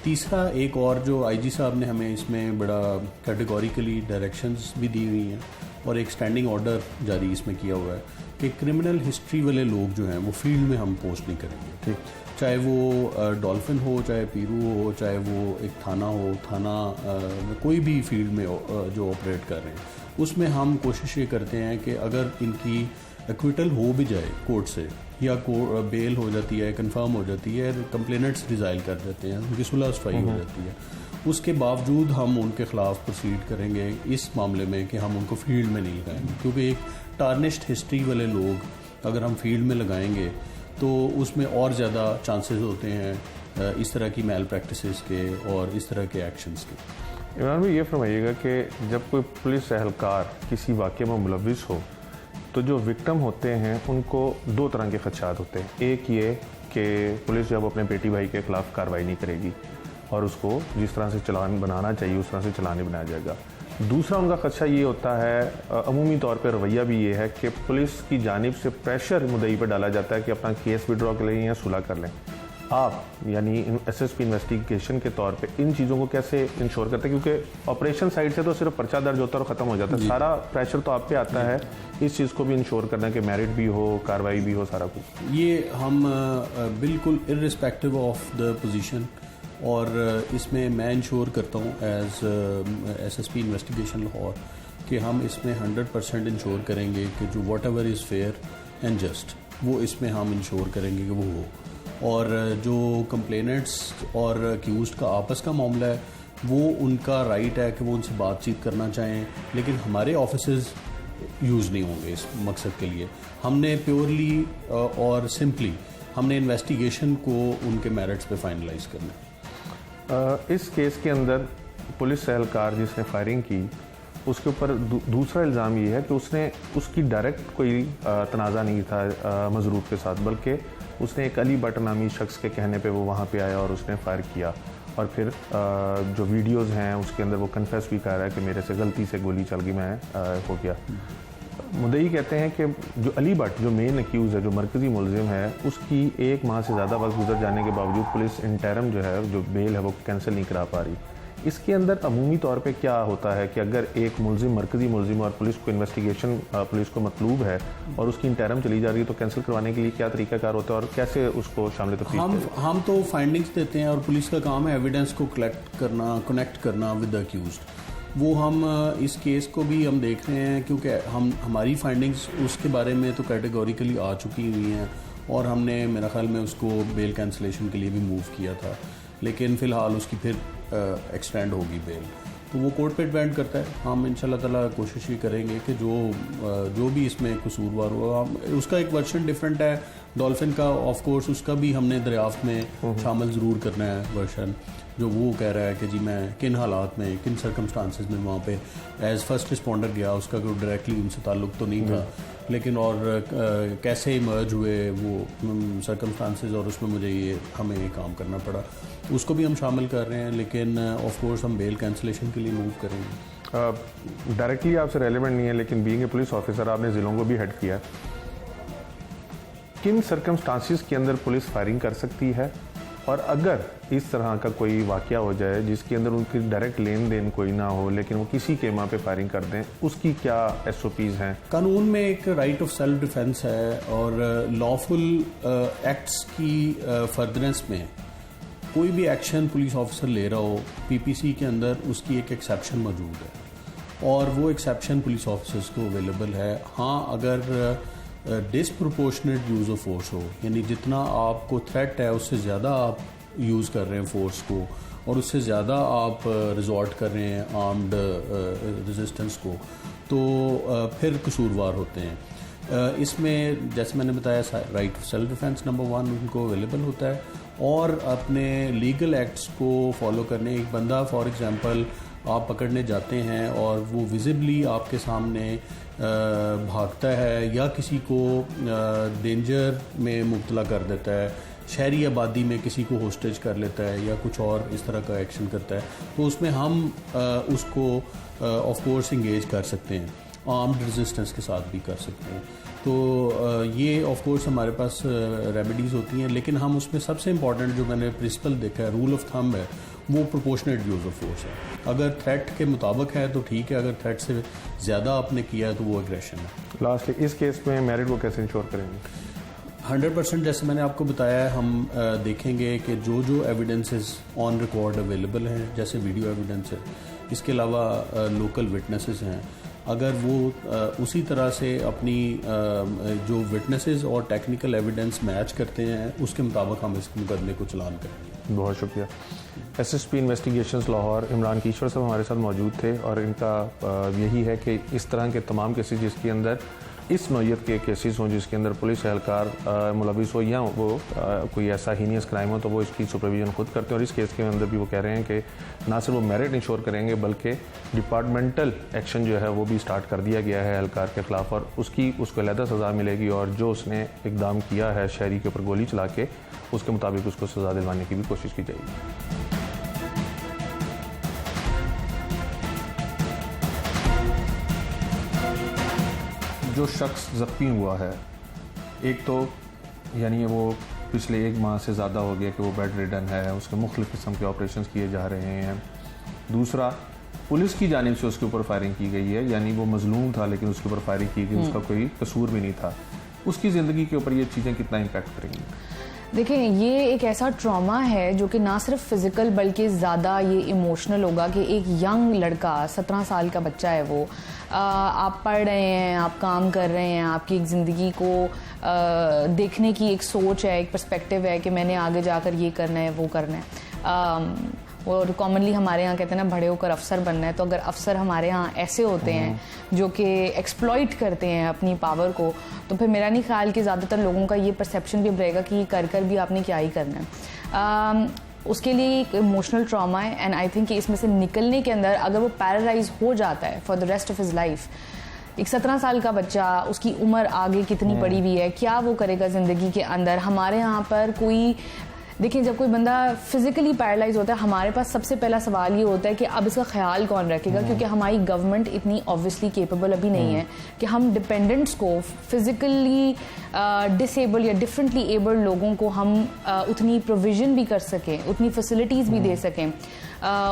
तीसरा एक और जो IG साहब ने हमें इसमें बड़ा कैटेगोरिकली डायरेक्शंस भी दी हुई हैं और एक स्टैंडिंग ऑर्डर जारी इसमें किया हुआ है कि क्रिमिनल हिस्ट्री वाले लोग जो हैं वो फील्ड में हम पोस्ट नहीं करेंगे, ठीक, चाहे वो डॉल्फिन हो, चाहे पीरू हो, चाहे वो एक थाना हो, थाना कोई भी फील्ड में जो ऑपरेट कर रहे हैं, उसमें हम कोशिश ये करते हैं कि अगर इनकी एक्विटल हो भी जाए कोर्ट से या बेल हो जाती है, कंफर्म हो जाती है, कंप्लेनेंट्स रिजाइल कर देते हैं, उनकी सुलह सफाई हो जाती है, उसके बावजूद हम उनके ख़िलाफ़ प्रोसीड करेंगे इस मामले में कि हम उनको फील्ड में नहीं लगाएंगे, क्योंकि एक टार्निश्ड हिस्ट्री वाले लोग अगर हम फील्ड में लगाएंगे तो उसमें और ज़्यादा चांसेस होते हैं इस तरह की मैल प्रैक्टिसेस के और इस तरह के एक्शंस के। इमरान भाई, ये फरमाइएगा कि जब कोई पुलिस एहलकार किसी वाक़े में मुलव्विस हो तो जो विक्टिम होते हैं उनको दो तरह के खदशात होते हैं। एक ये कि पुलिस जब अपने बेटी भाई के ख़िलाफ़ कार्रवाई नहीं करेगी और उसको जिस तरह से चालान बनाना चाहिए उस तरह से चालान नहीं बनाया जाएगा। दूसरा उनका खदशा ये होता है, अमूमी तौर पर रवैया भी ये है कि पुलिस की जानिब से प्रेशर मुद्दई पर डाला जाता है कि अपना केस विड्रॉ कर लें या सुलह कर लें। आप यानी SSP इन्वेस्टिगेशन के तौर पे इन चीज़ों को कैसे इंश्योर करते हैं, क्योंकि ऑपरेशन साइड से तो सिर्फ पर्चा दर्ज होता है और ख़त्म हो जाता है, सारा प्रेशर तो आप पे आता है इस चीज़ को भी इंश्योर करना कि मेरिट भी हो, कार्रवाई भी हो, सारा कुछ। ये हम बिल्कुल इर्रिस्पेक्टिव ऑफ द पोजीशन, और इसमें मैं इंश्योर करता हूँ एज SSP इन्वेस्टिगेशन लाहौर कि हम इसमें 100% इंश्योर करेंगे कि जो what ever is fair and just वो इसमें हम इंश्योर करेंगे कि वो हो। और जो कंप्लेनेंट्स और अक्यूज़ड का आपस का मामला है वो उनका राइट है कि वो उनसे बातचीत करना चाहें, लेकिन हमारे ऑफिसेज़ यूज़ नहीं होंगे इस मकसद के लिए। हमने प्योरली और सिंपली हमने इन्वेस्टिगेशन को उनके मेरिट्स पे फाइनलाइज करना है। इस केस के अंदर पुलिस एहलकार जिसने फायरिंग की उसके ऊपर दूसरा इल्ज़ाम ये है कि उसकी डायरेक्ट कोई तनाज़ा नहीं था मजरूब के साथ, बल्कि उसने एक अली भट्ट नामी शख्स के कहने पे वो वहाँ पे आया और उसने फायर किया। और फिर जो वीडियोज़ हैं उसके अंदर वो कन्फेस भी कर रहा है कि मेरे से गलती से गोली चल गई, मैं हो गया। मुद्दई कहते हैं कि जो अली भट्ट जो मेन अक्यूज़ है, जो मरकज़ी मुलजिम है, उसकी 1 माह से ज़्यादा वक्त गुजर जाने के बावजूद पुलिस इंटरम जो है, जो बेल है, वो कैंसिल नहीं करा पा रही। इसके अंदर अमूमी तौर पे क्या होता है कि अगर एक मुलजिम मरकज़ी मुलजिम और पुलिस को इन्वेस्टिगेशन पुलिस को मतलूब है और उसकी इंटरम चली जा रही है, तो कैंसिल करवाने के लिए क्या तरीकाकार होता है और कैसे उसको शामिल तफ्तीश? हम तो फाइंडिंग्स देते हैं और पुलिस का काम है एविडेंस को कनेक्ट करना विद द अक्यूज्ड। वो हम इस केस को भी हम देख रहे हैं क्योंकि हमारी फाइंडिंग्स उसके बारे में तो कैटेगोरिकली आ चुकी हुई हैं और हमने मेरा ख्याल में उसको बेल कैंसिलेशन के लिए भी मूव किया था, लेकिन फ़िलहाल उसकी फिर एक्सटेंड होगी बेल, तो वो कोर्ट पे डिपेंड करता है। हम इंशाल्लाह ताला कोशिश ही करेंगे कि जो भी इसमें कसूरवार हुआ, उसका एक वर्जन डिफरेंट है डॉल्फिन का, ऑफ कोर्स उसका भी हमने दरियाफ्त में शामिल ज़रूर करना है वर्जन, जो वो कह रहा है कि जी मैं किन हालात में किन सर्कमस्टांसिस में वहाँ पे एज फर्स्ट रिस्पॉन्डर गया, उसका कोई डायरेक्टली उनसे ताल्लुक़ तो नहीं था, लेकिन और कैसे इमर्ज हुए वो सर्कमस्टांसिस और उसमें मुझे हमें ये काम करना पड़ा, उसको भी हम शामिल कर रहे हैं। लेकिन ऑफ कोर्स हम बेल कैंसिलेशन के लिए मूव करेंगे। डायरेक्टली आपसे रेलेवेंट नहीं है, लेकिन बीइंग ए पुलिस ऑफिसर आपने ज़िलों को भी हेड किया, किन सर्कमस्टांसिस के अंदर पुलिस फायरिंग कर सकती है, और अगर इस तरह का कोई वाकया हो जाए जिसके अंदर उनकी डायरेक्ट लेन देन कोई ना हो लेकिन वो किसी के माँ पे फायरिंग कर दें, उसकी क्या SOPs हैं? कानून में एक राइट ऑफ सेल्फ डिफेंस है और लॉफुल एक्ट्स की फर्दरेंस में कोई भी एक्शन पुलिस ऑफिसर ले रहा हो, PPC के अंदर उसकी एक एक्सेप्शन मौजूद है और वो एक्सेप्शन पुलिस ऑफिसर्स को अवेलेबल है। हाँ, अगर डिसप्रोपोर्शनेट यूज़ ऑफ फोर्स हो, यानी जितना आपको थ्रेट है उससे ज़्यादा आप यूज़ कर रहे हैं फोर्स को और उससे ज़्यादा आप रिजॉर्ट कर रहे हैं आर्म्ड रेजिस्टेंस को, तो फिर कसूरवार होते हैं। इसमें जैसे मैंने बताया right of self defence number 1 उनको अवेलेबल होता है और अपने लीगल एक्ट्स को फॉलो करने, एक बंदा फॉर एग्जांपल आप पकड़ने जाते हैं और वो विजिबली आपके सामने भागता है या किसी को डेंजर में मुब्तला कर देता है, शहरी आबादी में किसी को होस्टेज कर लेता है या कुछ और इस तरह का एक्शन करता है, तो उसमें हम उसको ऑफ कोर्स इंगेज कर सकते हैं, आर्म्ड रेजिस्टेंस के साथ भी कर सकते हैं। तो ये ऑफ कोर्स हमारे पास रेमेडीज़ होती हैं, लेकिन हम उसमें सबसे इम्पॉर्टेंट जो मैंने प्रिंसिपल देखा है, रूल ऑफ थंब है, वो प्रोपोर्शनेट यूज़ ऑफ फोर्स है। अगर थ्रेट के मुताबिक है तो ठीक है, अगर थ्रेट से ज़्यादा आपने किया है तो वो एग्रेशन है। लास्ट इस केस में मेरिट को कैसे इंश्योर करेंगे? 100% जैसे मैंने आपको बताया है, हम देखेंगे कि जो एविडेंसेस ऑन रिकॉर्ड अवेलेबल हैं, जैसे वीडियो एविडेंस है, इसके अलावा लोकल विटनेसेस हैं, अगर वो उसी तरह से अपनी जो विटनेसेस और टेक्निकल एविडेंस मैच करते हैं उसके मुताबिक हम इस मुकदमे को चलान करेंगे। बहुत शुक्रिया। SSP इन्वेस्टिगेशंस लाहौर इमरान कीश्वर साहब हमारे साथ मौजूद थे और इनका यही है कि इस तरह के तमाम केसेस जिसके अंदर इस नौयत के केसेस हों, जिसके अंदर पुलिस एहलकार मुलविस हो या वो कोई ऐसा हीनियस क्राइम हो, तो वो इसकी सुपरविजन खुद करते हैं। और इस केस के अंदर भी वो कह रहे हैं कि ना सिर्फ वो मेरिट इंश्योर करेंगे बल्कि डिपार्टमेंटल एक्शन जो है वो भी स्टार्ट कर दिया गया है एहलकार के ख़िलाफ़ और उसको अलहदा सज़ा मिलेगी और जो उसने इक़दाम किया है शहरी के ऊपर गोली चला के, उसके मुताबिक उसको सज़ा दिलवाने की भी कोशिश की जाएगी। जो शख्स ज़ख्मी हुआ है, एक तो यानी वो पिछले 1 माह से ज़्यादा हो गया कि वो बेड रिडन है, उसके मुख्तलिफ़ किस्म के ऑपरेशंस किए जा रहे हैं। दूसरा, पुलिस की जानिब से उसके ऊपर फायरिंग की गई है, यानी वो मजलूम था लेकिन उसके ऊपर फायरिंग की गई, उसका कोई कसूर भी नहीं था। उसकी ज़िंदगी के ऊपर ये चीज़ें कितना इम्पैक्ट करेंगी? देखिए, ये एक ऐसा ट्रॉमा है जो कि ना सिर्फ फिजिकल बल्कि ज़्यादा ये इमोशनल होगा कि एक यंग लड़का 17 साल का बच्चा है वो, आप पढ़ रहे हैं, आप काम कर रहे हैं, आपकी एक ज़िंदगी को देखने की एक सोच है, एक पर्सपेक्टिव है कि मैंने आगे जाकर ये करना है वो करना है। और कॉमनली हमारे यहाँ कहते हैं ना, बड़े होकर अफसर बनना है। तो अगर अफसर हमारे यहाँ ऐसे होते हैं जो कि एक्सप्लॉइट करते हैं अपनी पावर को, तो फिर मेरा नहीं ख्याल कि ज़्यादातर लोगों का ये परसेप्शन भी रहेगा कि कर कर भी आपने क्या ही करना है। उसके लिए एक इमोशनल ट्रॉमा है, एंड आई थिंक कि इसमें से निकलने के अंदर अगर वो पैरालाइज हो जाता है for the rest of his life, एक 17 साल का बच्चा, उसकी उम्र आगे कितनी पड़ी हुई है, क्या वो करेगा ज़िंदगी के अंदर। हमारे यहाँ पर कोई, देखिए, जब कोई बंदा फिजिकली पैरालाइज होता है, हमारे पास सबसे पहला सवाल ये होता है कि अब इसका ख्याल कौन रखेगा, क्योंकि हमारी गवर्नमेंट इतनी ऑब्वियसली केपेबल अभी नहीं है कि हम डिपेंडेंट्स को, फिजिकली डिसेबल या डिफरेंटली एबल्ड लोगों को हम उतनी प्रोविजन भी कर सकें, उतनी फैसिलिटीज़ भी दे सकें,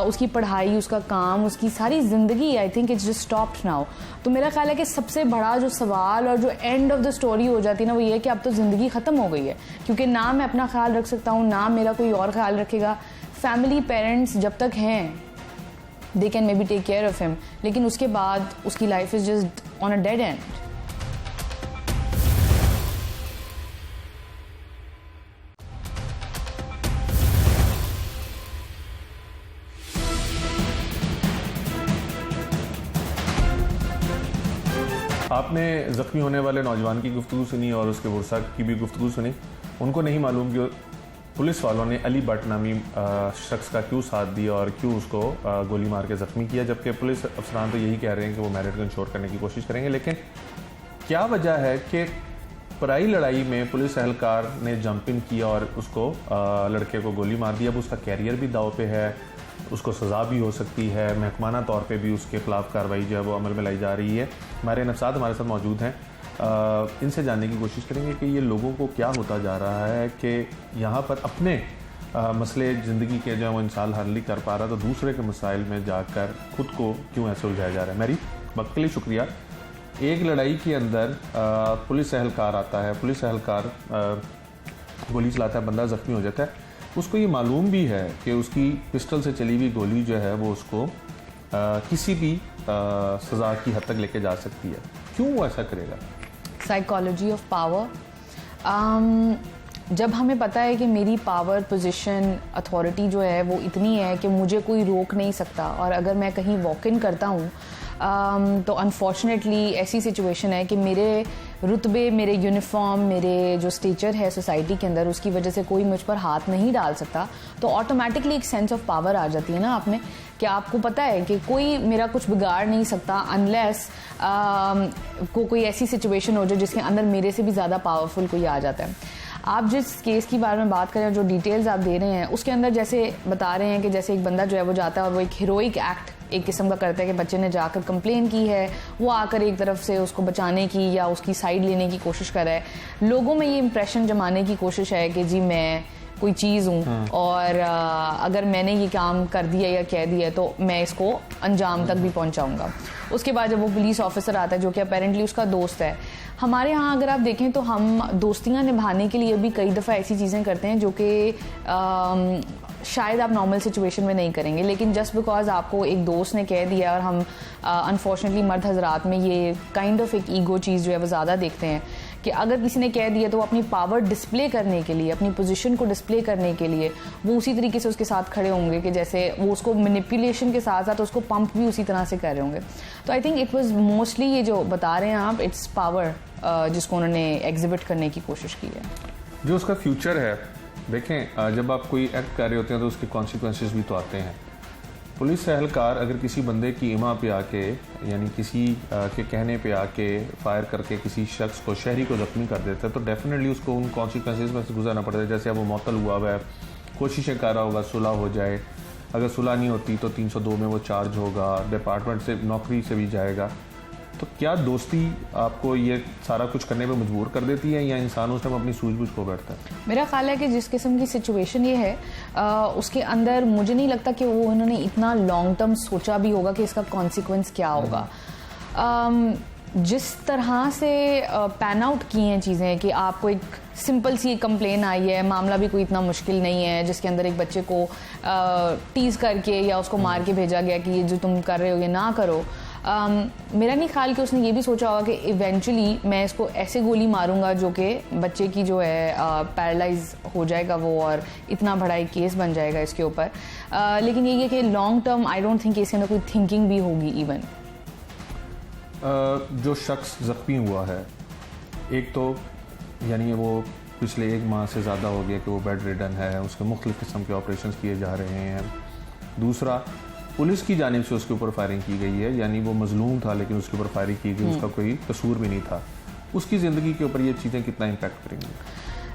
उसकी पढ़ाई, उसका काम, उसकी सारी ज़िंदगी। I think it's just stopped now. तो मेरा ख्याल है कि सबसे बड़ा जो सवाल और जो एंड ऑफ द स्टोरी हो जाती है ना, वो ये है कि अब तो ज़िंदगी ख़त्म हो गई है, क्योंकि ना मैं अपना ख्याल रख सकता हूँ, ना मेरा कोई और ख्याल रखेगा। फैमिली, पेरेंट्स जब तक हैं, they can may be take care of him, लेकिन उसके बाद उसकी life is just on a dead end. आपने ज़ख्मी होने वाले नौजवान की गुफ्तगू सुनी और उसके बुरसा की भी गुफ्तगू सुनी। उनको नहीं मालूम कि पुलिस वालों ने अली भट्ट नामी शख्स का क्यों साथ दिया और क्यों उसको गोली मार के ज़ख्मी किया, जबकि पुलिस अफसरान तो यही कह रहे हैं कि वो मेरिट को इंश्योर करने की कोशिश करेंगे। लेकिन क्या वजह है कि पराई लड़ाई में पुलिस एहलकार ने जंपिंग किया और उसको लड़के को गोली मार दी। अब उसका कैरियर भी दाव पे है, उसको सज़ा भी हो सकती है, महकमाना तौर पे भी उसके खिलाफ कार्रवाई जो है वो अमल में लाई जा रही है। हमारे नफ़सात हमारे साथ मौजूद हैं, इनसे जानने की कोशिश करेंगे कि ये लोगों को क्या होता जा रहा है कि यहाँ पर अपने मसले ज़िंदगी के जो वो इंसान हल नहीं कर पा रहा, तो दूसरे के मसाइल में जाकर खुद को क्यों ऐसे उलझाया जा रहा है। मेरी वक्त के लिए शुक्रिया। एक लड़ाई के अंदर पुलिस एहलकार आता है, पुलिस एहलकार गोली चलाता है, बंदा ज़ख्मी हो जाता है, उसको ये मालूम भी है कि उसकी पिस्टल से चली हुई गोली जो है वो उसको किसी भी सज़ा की हद तक लेके जा सकती है। क्यों वो ऐसा करेगा? Psychology of power. जब हमें पता है कि मेरी पावर, पोजीशन, अथॉरिटी जो है वो इतनी है कि मुझे कोई रोक नहीं सकता, और अगर मैं कहीं वॉक इन करता हूँ तो अनफॉर्चुनेटली ऐसी सिचुएशन है कि मेरे रुतबे, मेरे यूनिफॉर्म, मेरे जो स्टेचर है सोसाइटी के अंदर, उसकी वजह से कोई मुझ पर हाथ नहीं डाल सकता, तो ऑटोमेटिकली एक सेंस ऑफ पावर आ जाती है ना आप में, कि आपको पता है कि कोई मेरा कुछ बिगाड़ नहीं सकता अनलेस कोई ऐसी सिचुएशन हो जाए जिसके अंदर मेरे से भी ज़्यादा पावरफुल कोई आ जाता है। आप जिस केस की बारे में बात करें, जो डिटेल्स आप दे रहे हैं, उसके अंदर जैसे बता रहे हैं कि जैसे एक बंदा जो है वो जाता है और वो एक हीरोइक एक्ट एक किस्म का करता है कि बच्चे ने जाकर कंप्लेन की है, वो आकर एक तरफ से उसको बचाने की या उसकी साइड लेने की कोशिश कर रहा है। लोगों में ये इंप्रेशन जमाने की कोशिश है कि जी मैं कोई चीज़ हूँ और अगर मैंने ये काम कर दिया या कह दिया तो मैं इसको अंजाम तक भी पहुँचाऊँगा। उसके बाद जब वो पुलिस ऑफिसर आता है जो कि अपेरेंटली उसका दोस्त है, हमारे यहाँ अगर आप देखें तो हम दोस्तियाँ निभाने के लिए भी कई दफ़ा ऐसी चीज़ें करते हैं जो कि शायद आप नॉर्मल सिचुएशन में नहीं करेंगे, लेकिन जस्ट बिकॉज आपको एक दोस्त ने कह दिया, और हम अनफॉर्चुनेटली मर्द हजरात में ये काइंड ऑफ एक ईगो चीज़ जो है वो ज़्यादा देखते हैं कि अगर किसी ने कह दिया तो वो अपनी पावर डिस्प्ले करने के लिए, अपनी पोजीशन को डिस्प्ले करने के लिए वो उसी तरीके से उसके साथ खड़े होंगे कि जैसे वो उसको मैनिपुलेशन के साथ साथ उसको पंप भी उसी तरह से कर रहे होंगे। तो I think it was mostly ये जो बता रहे हैं आप, इट्स पावर जिसको उन्होंने एग्जिबिट करने की कोशिश की है। जो उसका फ्यूचर है, देखें जब आप कोई एक्ट कर रहे होते हैं तो उसके कॉन्सिक्वेंसेस भी तो आते हैं। पुलिस एहलकार अगर किसी बंदे की इमा पे आके, यानी किसी के कहने पे आके फायर करके किसी शख्स को, शहरी को ज़ख्मी कर देता है, तो डेफिनेटली उसको उन कॉन्सिक्वेंसेस में से गुजरना पड़ता है। जैसे अब वो मअतल हुआ है, कोशिशें कर रहा होगा सुलह हो जाए, अगर सुलह नहीं होती तो 302 में वो चार्ज होगा, डिपार्टमेंट से, नौकरी से भी जाएगा। तो क्या दोस्ती आपको ये सारा कुछ करने पे मजबूर कर देती है या इंसान उस टाइम अपनी सूझबूझ को बैठता है? मेरा ख्याल है कि जिस किस्म की सिचुएशन ये है उसके अंदर मुझे नहीं लगता कि वो उन्होंने इतना लॉन्ग टर्म सोचा भी होगा कि इसका कॉन्सिक्वेंस क्या होगा। जिस तरह से पैन आउट की हैं चीज़ें कि आपको एक सिंपल सी कंप्लेन आई है, मामला भी कोई इतना मुश्किल नहीं है, जिसके अंदर एक बच्चे को टीज़ करके या उसको मार के भेजा गया कि ये जो तुम कर रहे हो ये ना करो। मेरा नहीं ख्याल कि उसने ये भी सोचा होगा कि इवेंचुअली मैं इसको ऐसे गोली मारूंगा जो कि बच्चे की जो है पैरालाइज हो जाएगा वो, और इतना बड़ा एक केस बन जाएगा इसके ऊपर। लेकिन ये है कि long term I don't think इसके अंदर कोई थिंकिंग भी होगी इवन। जो शख्स ज़ख्मी हुआ है, एक तो यानी वो पिछले 1 माह से ज़्यादा हो गया कि वो बेड रिडन है, उसके मुख्तलिफ़ किस्म के ऑपरेशन किए जा रहे हैं। दूसरा, पुलिस की जानिब से उसके ऊपर फायरिंग की गई है, यानी वो मजलूम था लेकिन उसके ऊपर फायरिंग की गई, उसका कोई कसूर भी नहीं था। उसकी ज़िंदगी के ऊपर ये चीज़ें कितना इम्पैक्ट करेंगी?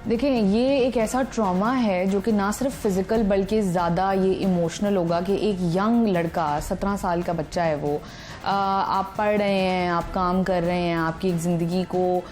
देखिए, ये एक ऐसा ट्रॉमा है जो कि ना सिर्फ फिजिकल बल्कि ज़्यादा ये इमोशनल होगा कि एक यंग लड़का, 17 साल का बच्चा है वो, आप पढ़ रहे हैं, आप काम कर रहे हैं, आपकी एक ज़िंदगी को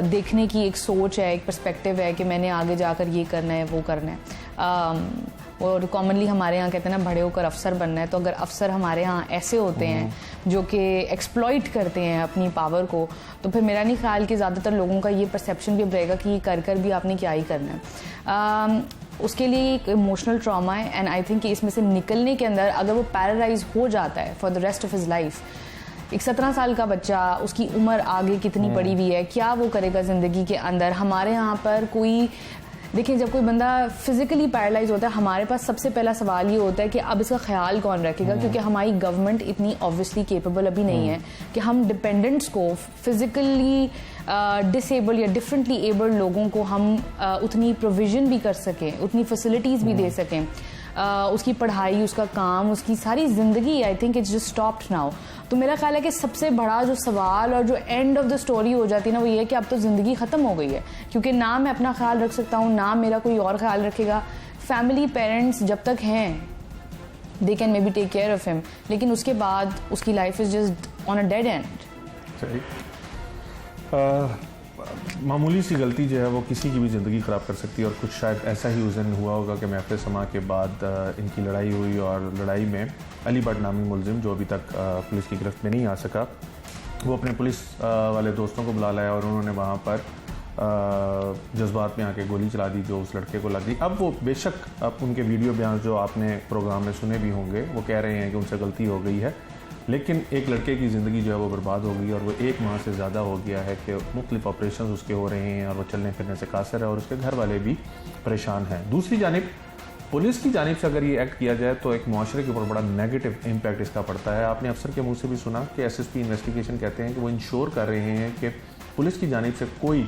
देखने की एक सोच है, एक पर्सपेक्टिव है कि मैंने आगे जाकर ये करना है वो करना है। और कॉमनली हमारे यहाँ कहते हैं ना, बड़े होकर अफसर बनना है। तो अगर अफसर हमारे यहाँ ऐसे होते हैं जो कि एक्सप्लॉइट करते हैं अपनी पावर को, तो फिर मेरा नहीं ख्याल कि ज़्यादातर लोगों का ये परसेप्शन भी रहेगा कि ये कर भी आपने क्या ही करना है। उसके लिए एक इमोशनल ट्रॉमा है, एंड आई थिंक कि इसमें से निकलने के अंदर अगर वो पैरालाइज हो जाता है for the rest of his life, एक 17 साल का बच्चा, उसकी उम्र आगे कितनी पड़ी हुई है, क्या वो करेगा ज़िंदगी के अंदर। हमारे यहाँ पर कोई, देखिए, जब कोई बंदा फिजिकली पैरालाइज होता है, हमारे पास सबसे पहला सवाल ये होता है कि अब इसका ख्याल कौन रखेगा, क्योंकि हमारी गवर्नमेंट इतनी ऑब्वियसली केपेबल अभी नहीं है कि हम डिपेंडेंट्स को, फिजिकली डिसेबल या डिफरेंटली एबल्ड लोगों को हम उतनी प्रोविजन भी कर सकें, उतनी फैसिलिटीज़ भी दे सकें। उसकी पढ़ाई, उसका काम, उसकी सारी ज़िंदगी, I think it's just stopped now. तो मेरा ख्याल है कि सबसे बड़ा जो सवाल और जो एंड ऑफ द स्टोरी हो जाती है ना, वो ये है कि अब तो ज़िंदगी ख़त्म हो गई है, क्योंकि ना मैं अपना ख्याल रख सकता हूँ, ना मेरा कोई और ख्याल रखेगा। फैमिली, पेरेंट्स जब तक हैं, they can may be take care of him, लेकिन उसके बाद उसकी life is just on a dead end. सही। मामूली सी गलती जो है वो किसी की भी ज़िंदगी ख़राब कर सकती है, और कुछ शायद ऐसा ही उस दिन हुआ होगा कि महफ़िल समा के बाद इनकी लड़ाई हुई, और लड़ाई में अली भट्ट नामी मुलजिम, जो अभी तक पुलिस की गिरफ्त में नहीं आ सका, वो अपने पुलिस वाले दोस्तों को बुला लाया और उन्होंने वहाँ पर जज्बात में आके गोली चला दी जो उस लड़के को लग गई। अब वो बेशक, अब उनके वीडियो बयान जो आपने प्रोग्राम में सुने भी होंगे, वो कह रहे हैं कि उनसे गलती हो गई है, लेकिन एक लड़के की ज़िंदगी जो है वो बर्बाद हो गई, और वो 1 माह से ज़्यादा हो गया है कि मुख्तलिफ ऑपरेशन उसके हो रहे हैं और वो चलने फिरने से कासिर है, और उसके घर वाले भी परेशान हैं। दूसरी जानिब पुलिस की जानिब से अगर ये एक्ट किया जाए तो एक माशरे के ऊपर बड़ा नेगेटिव इम्पैक्ट इसका पड़ता है। आपने अफसर के मुंह से भी सुना कि SSP इन्वेस्टिगेशन कहते हैं कि वो इंश्योर कर रहे हैं कि पुलिस की जानिब से कोई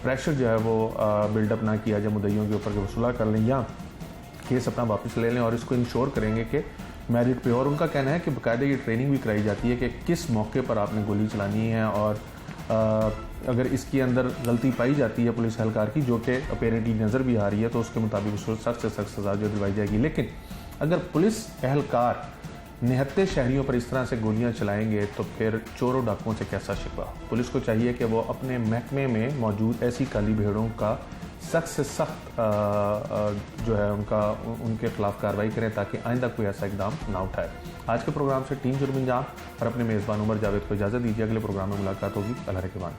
प्रेशर जो है वो बिल्डअप ना किया जाए मुद्दइयों के ऊपर कि वो सुलह कर लें या केस अपना वापस ले लें, और इसको इंश्योर करेंगे कि मेरिट पे। और उनका कहना है कि बाकायदा ये ट्रेनिंग भी कराई जाती है कि किस मौके पर आपने गोली चलानी है, और अगर इसके अंदर गलती पाई जाती है पुलिस एहलकार की, जो कि अपेरेंटली नज़र भी आ रही है, तो उसके मुताबिक उसको सख्त से सख्त सज़ा जो दिलवाई जाएगी। लेकिन अगर पुलिस एहलकार निहत्ते शहरियों पर इस तरह से गोलियां चलाएंगे तो फिर चोरों डाकुओं से कैसा शिकवा। पुलिस को चाहिए कि वो अपने महकमे में मौजूद ऐसी काली भेड़ों का सख्त से सख्त जो है उनके खिलाफ कार्रवाई करें, ताकि आइंदा कोई ऐसा इकदाम ना उठाए। आज के प्रोग्राम से टीम जुर्म इंजाम और अपने मेज़बान उमर जावेद को इजाज़त दीजिए। अगले प्रोग्राम में मुलाकात होगी। अल्लाह के बाद।